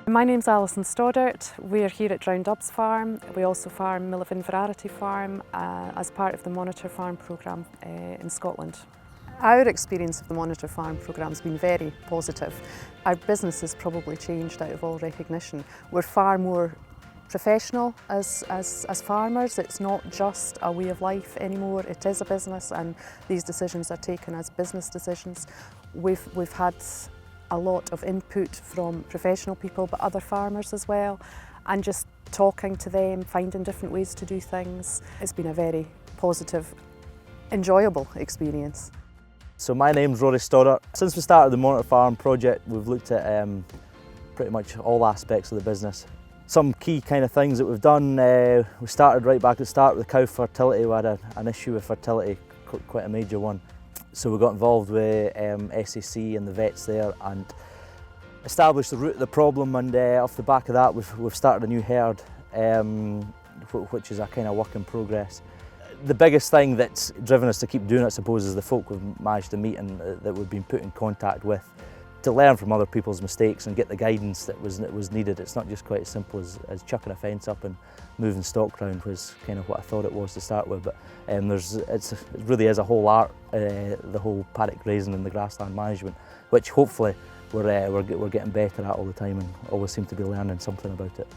My name's Alison Stoddart. We're here at Drownedubs Farm. We also farm Mill of Inverarity Farm as part of the Monitor Farm programme in Scotland. Our experience of the Monitor Farm programme has been very positive. Our business has probably changed out of all recognition. We're far more professional as farmers. It's not just a way of life anymore, it is a business, and these decisions are taken as business decisions. We've had a lot of input from professional people, but other farmers as well, and just talking to them, finding different ways to do things. It's been a very positive, enjoyable experience. So my name's Rory Stoddart. Since we started the Monitor Farm project, we've looked at pretty much all aspects of the business. Some key kind of things that we've done, we started right back at the start with cow fertility. We had an issue with fertility, quite a major one. So we got involved with SAC and the vets there and established the root of the problem, and off the back of that we've started a new herd, which is a kind of work in progress. The biggest thing that's driven us to keep doing it, I suppose, is the folk we've managed to meet and that we've been put in contact with to learn from other people's mistakes and get the guidance that was needed. It's not just quite as simple as chucking a fence up and moving stock round, was kind of what I thought it was to start with. But it really is a whole art, the whole paddock grazing and the grassland management, which hopefully we're getting better at all the time and always seem to be learning something about it.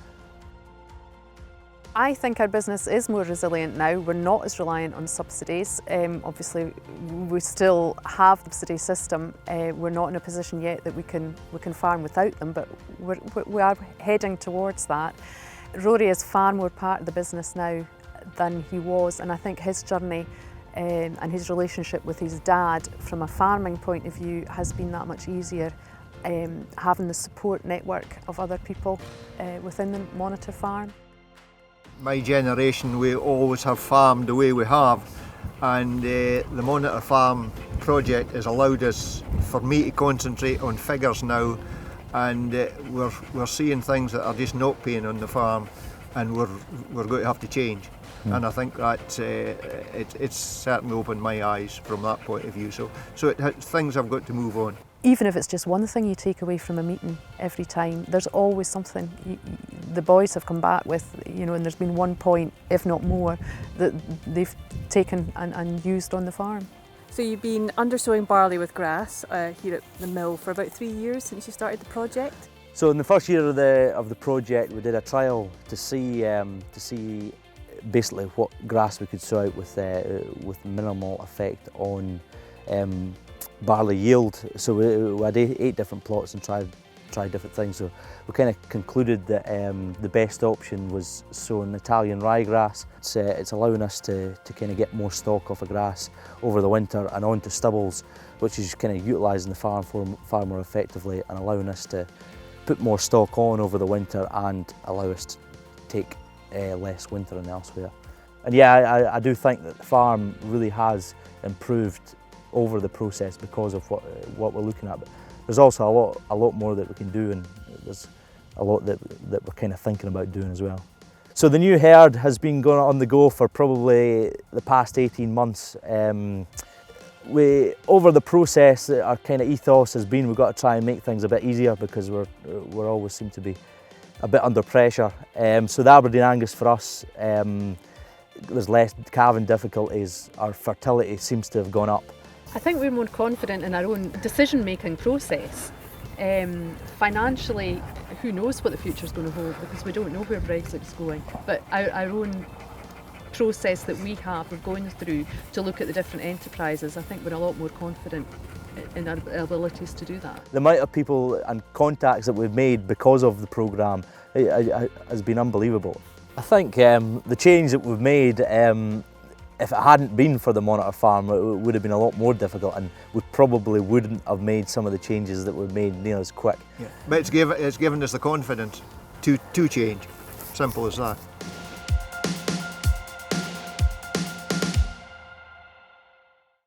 I think our business is more resilient now. We're not as reliant on subsidies. Obviously, we still have the subsidy system. We're not in a position yet that we can farm without them, but we are heading towards that. Rory is far more part of the business now than he was, and I think his journey and his relationship with his dad from a farming point of view has been that much easier. Having the support network of other people within the Monitor Farm. My generation, we always have farmed the way we have, and the Monitor Farm project has allowed us, for me, to concentrate on figures now, and we're seeing things that are just not paying on the farm, and we're going to have to change. And I think that it's certainly opened my eyes from that point of view. So things have got to move on. Even if it's just one thing you take away from a meeting every time, there's always something the boys have come back with, and there's been one point, if not more, that they've taken and used on the farm. So you've been undersowing barley with grass here at the mill for about 3 years since you started the project? So in the first year of the project, we did a trial to see basically what grass we could sow out with minimal effect on barley yield. So we had 8 different plots and tried different things. So we kind of concluded that the best option was sowing Italian ryegrass. It's allowing us to kind of get more stock off of grass over the winter and onto stubbles, which is kind of utilising the farm far more effectively and allowing us to put more stock on over the winter and allow us to take less wintering elsewhere. And yeah, I do think that the farm really has improved over the process because of what we're looking at. But there's also a lot more that we can do, and there's a lot that we're kind of thinking about doing as well. So the new herd has been going on the go for probably the past 18 months. Over the process, our kind of ethos has been we've got to try and make things a bit easier because we're always seem to be a bit under pressure. So the Aberdeen Angus for us, there's less calving difficulties. Our fertility seems to have gone up. I think we're more confident in our own decision-making process. Financially, who knows what the future's going to hold, because we don't know where Brexit's going. But our own process that we're going through to look at the different enterprises, I think we're a lot more confident in our abilities to do that. The amount of people and contacts that we've made because of the programme has been unbelievable. I think the change that we've made, if it hadn't been for the Monitor Farm, it would have been a lot more difficult, and we probably wouldn't have made some of the changes that we've made as quick. Yeah. But it's given us the confidence to change. Simple as that.